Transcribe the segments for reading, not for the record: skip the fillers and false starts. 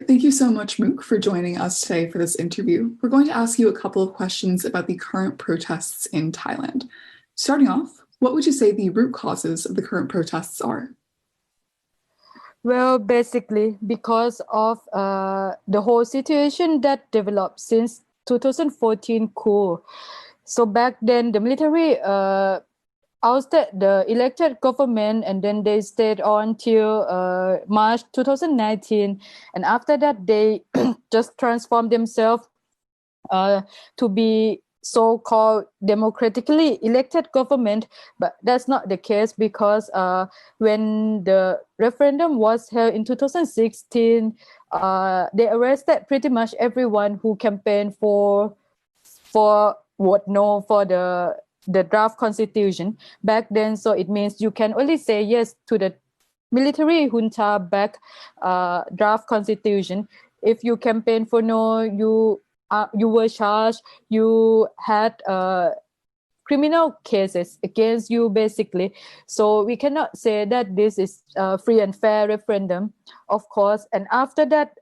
Thank you so much, Mook, for joining us today for this interview. We're going to ask you a couple of questions about the current protests in Thailand. Starting off, what would you say the root causes of the current protests are? Well, basically, because of the whole situation that developed since 2014 coup. So back then, the military ousted the elected government, and then they stayed on till March 2019. And after that, they just transformed themselves uh, to be so-called democratically elected government, but that's not the case because when the referendum was held in 2016, they arrested pretty much everyone who campaigned for vote no for the draft constitution back then. So it means you can only say yes to the military junta back draft constitution. If you campaign for no, you were charged. You had criminal cases against you, basically. So we cannot say that this is a free and fair referendum, of course. And after that,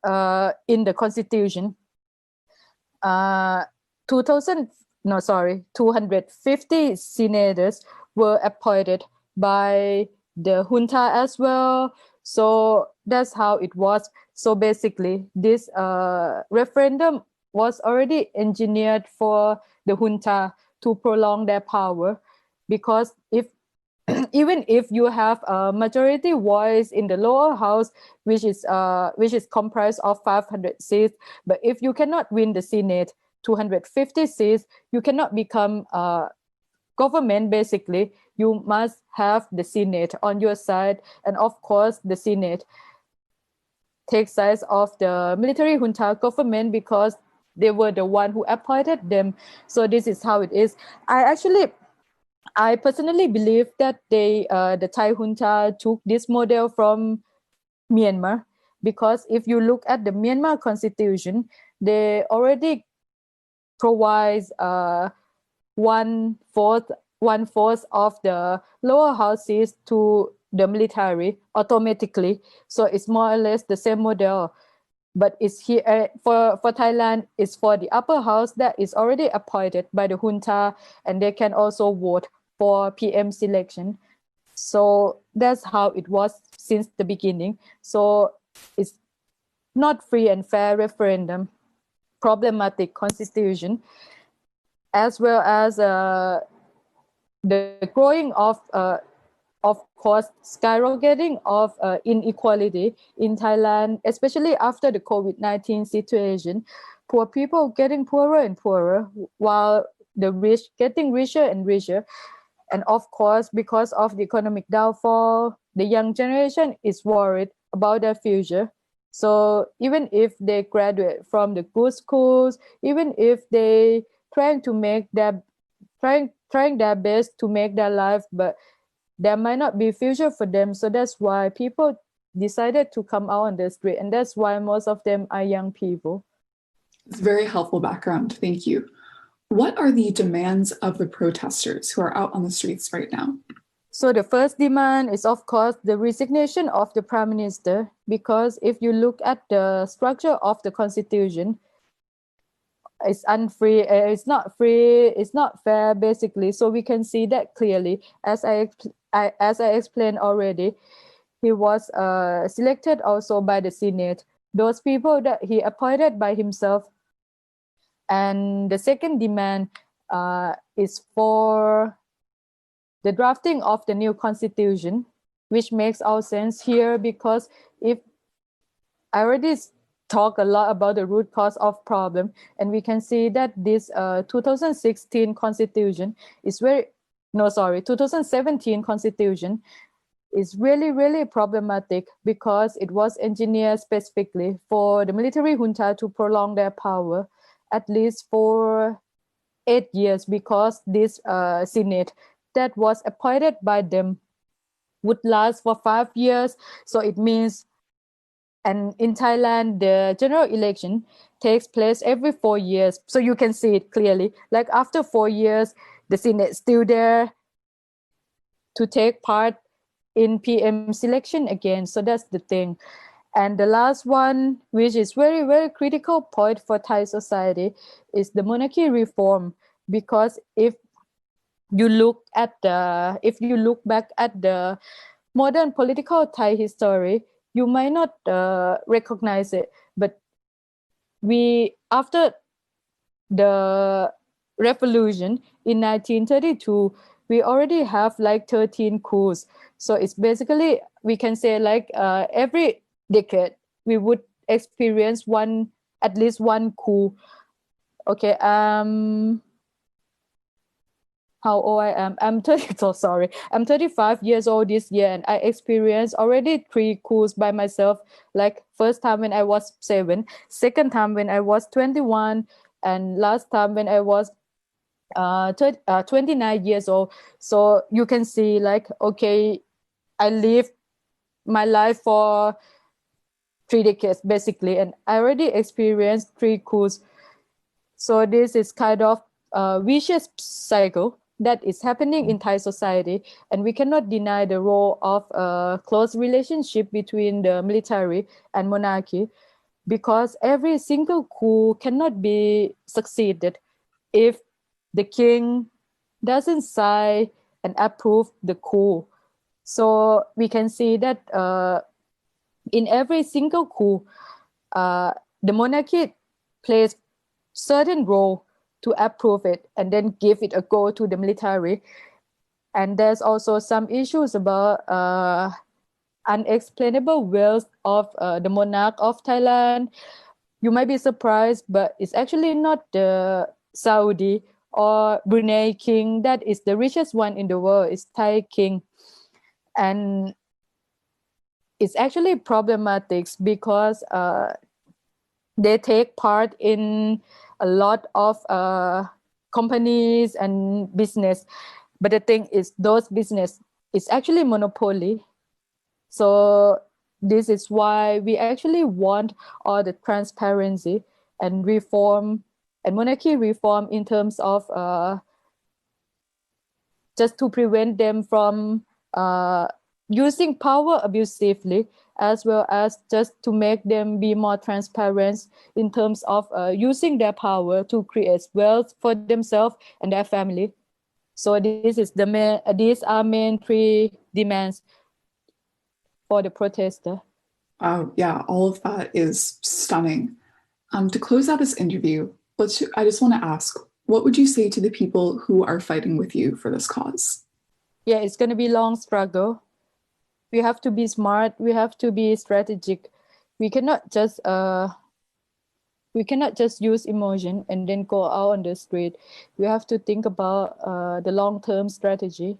in the constitution, uh, 2000 no sorry 250 senators were appointed by the junta as well. So that's how it was. So basically this referendum was already engineered for the junta to prolong their power, because if even if you have a majority voice in the lower house, which is comprised of 500 seats, but if you cannot win the Senate 250 seats, you cannot become a government. Basically, you must have the Senate on your side, and of course the Senate takes sides of the military junta government because they were the one who appointed them. So this is how it is. I personally believe that the Thai junta took this model from Myanmar, because if you look at the Myanmar constitution, they already provides one fourth one fourth of the lower houses to the military automatically. So it's more or less the same model, but it's here for Thailand. It's for the upper house that is already appointed by the junta, and they can also vote for PM selection. So that's how it was since the beginning. So it's not free and fair referendum, problematic constitution, as well as the growing of course, skyrocketing of inequality in Thailand, especially after the COVID-19 situation. Poor people getting poorer and poorer, while the rich getting richer and richer. And of course, because of the economic downfall, the young generation is worried about their future. So even if they graduate from the good schools, even if they trying to make their trying their best to make their life, but there might not be future for them. So that's why people decided to come out on the street, and that's why most of them are young people. It's a very helpful background. Thank you. What are the demands of the protesters who are out on the streets right now? So the first demand is, of course, the resignation of the prime minister, because if you look at the structure of the constitution, it's unfree, it's not free, it's not fair, basically. So we can see that clearly. As I explained already, he was selected also by the Senate, those people that he appointed by himself. And the second demand is for the drafting of the new constitution, which makes all sense here, because if I already talk a lot about the root cause of problem, and we can see that this 2016 constitution is very, no, sorry, 2017 constitution is really, really problematic, because it was engineered specifically for the military junta to prolong their power at least for 8 years, because this Senate that was appointed by them would last for 5 years. So it means, and in Thailand, the general election takes place every 4 years. So you can see it clearly. Like after 4 years, the Senate still there to take part in PM selection again. So that's the thing. And the last one, which is very, very critical point for Thai society, is the monarchy reform. Because if you look back at the modern political Thai history, you might not recognize it. But after the revolution in 1932, we already have like 13 coups. So it's basically, we can say like every decade we would experience at least one coup. Okay, how old I am? I'm 30. So sorry, I'm 35 years old this year, and I experienced already 3 coups by myself. Like first time when I was 7, second time when I was 21, and last time when I was 29 years old. So you can see like, okay, I lived my life for 3 decades basically, and I already experienced 3 coups. So this is kind of a vicious cycle that is happening in Thai society, and we cannot deny the role of a close relationship between the military and monarchy, because every single coup cannot be succeeded if the king doesn't sign and approve the coup. So we can see that in every single coup, the monarchy plays certain role to approve it and then give it a go to the military. And there's also some issues about unexplainable wealth of the monarch of Thailand. You might be surprised, but it's actually not the Saudi or Brunei king that is the richest one in the world. It's Thai king. And it's actually problematic because they take part in a lot of companies and business. But the thing is, those business is actually monopoly. So this is why we actually want all the transparency and reform and monarchy reform in terms of just to prevent them from using power abusively, as well as just to make them be more transparent in terms of using their power to create wealth for themselves and their family. So these are main 3 demands for the protester. Wow, yeah, all of that is stunning. To close out this interview, I just want to ask, what would you say to the people who are fighting with you for this cause? Yeah, it's going to be a long struggle. We have to be smart. We have to be strategic. We cannot just use emotion and then go out on the street. We have to think about the long-term strategy.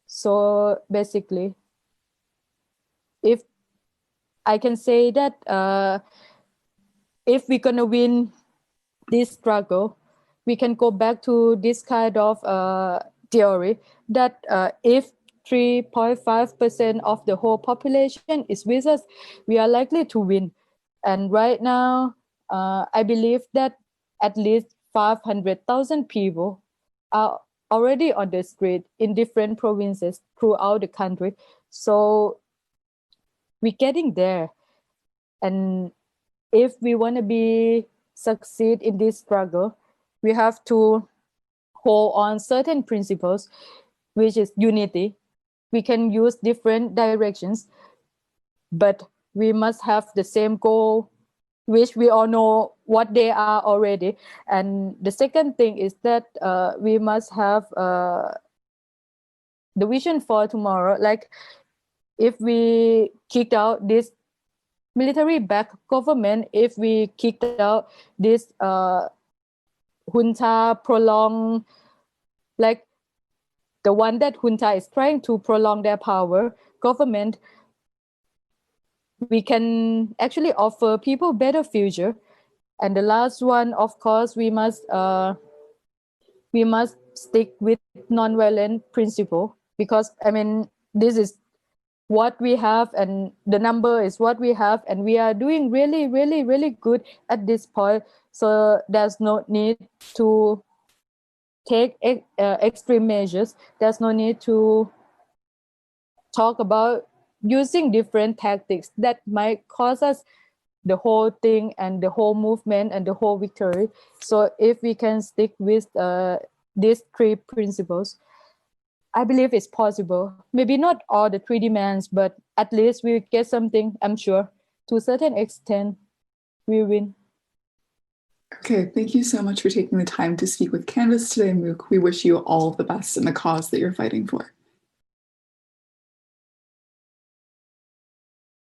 So basically, if I can say that if we're gonna win this struggle, we can go back to this kind of theory that if 3.5% of the whole population is with us, we are likely to win. And right now, I believe that at least 500,000 people are already on the street in different provinces throughout the country. So we're getting there. And if we want to be succeed in this struggle, we have to hold on certain principles, which is unity. We can use different directions, but we must have the same goal, which we all know what they are already. And the second thing is that we must have the vision for tomorrow. Like if we kicked out this military-backed government, if we kicked out this junta prolong, like the one that junta is trying to prolong their power, government, we can actually offer people better future. And the last one, of course, we must stick with non-violent principle, because I mean, this is what we have and the number is what we have, and we are doing really, really, really good at this point. So there's no need to take extreme measures. There's no need to talk about using different tactics that might cause us the whole thing and the whole movement and the whole victory. So if we can stick with these three principles, I believe it's possible. Maybe not all the three demands, but at least we get something, I'm sure. To a certain extent, we win. Okay, thank you so much for taking the time to speak with Canvas today, Mook. We wish you all the best in the cause that you're fighting for.